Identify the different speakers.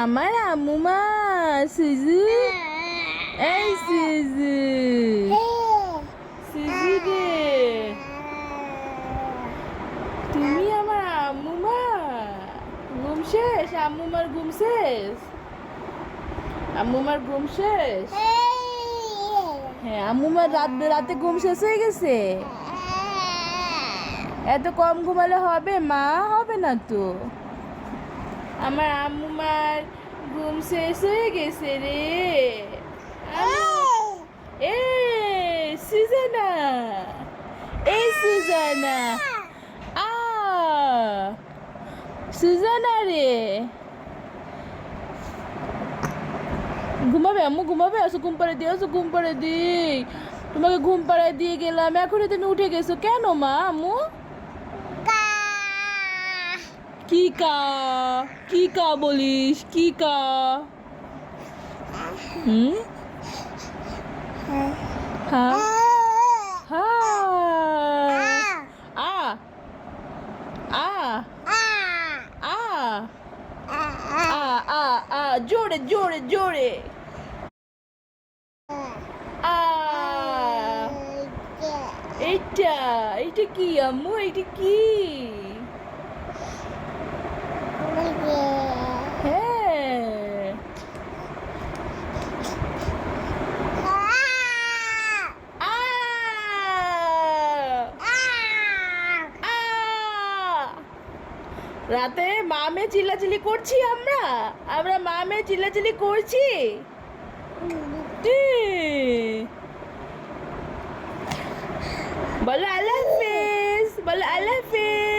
Speaker 1: আমার আম্মুমা সুজু, এই সুজু, সুজু রে, তুমি আমার আম্মুমা। ঘুম শেষ? আম্মুমার ঘুম শেষ? আম্মুমার ঘুম শেষ? হ্যাঁ, আম্মুমার রাতে ঘুম শেষ হয়ে গেছে। এত কম ঘুমালে হবে মা? হবে না তো। আমার আম্মুমার ঘুম শেষ হয়ে গেছে রে। এ সুজানা, এই সুজানা, আ সুজানা রে, ঘুমাবে আম্মু? ঘুমাবে? আসো ঘুম পাড়ে দিই, আসো ঘুম পাড়ে দিই। তোমাকে ঘুম পাড়ায় দিয়ে গেলাম, এখনই তুমি উঠে গেছো কেন মা? আম্মু কি কা, কি কা বলিস? কি কা? হুম, হ্যাঁ, হ্যাঁ, আ আ আ জোরে জোরে জোরে, আ এইটা, এইটা কি আম্মু? এইটা কি? হ্যাঁ, আ আ রাতে মামে চিল্লাচিল্লি করছি আমরা? আমরা মামে চিল্লাচিল্লি করছি? বলো আল্লাহ হাফেজ, বলো আল্লাহ হাফেজ।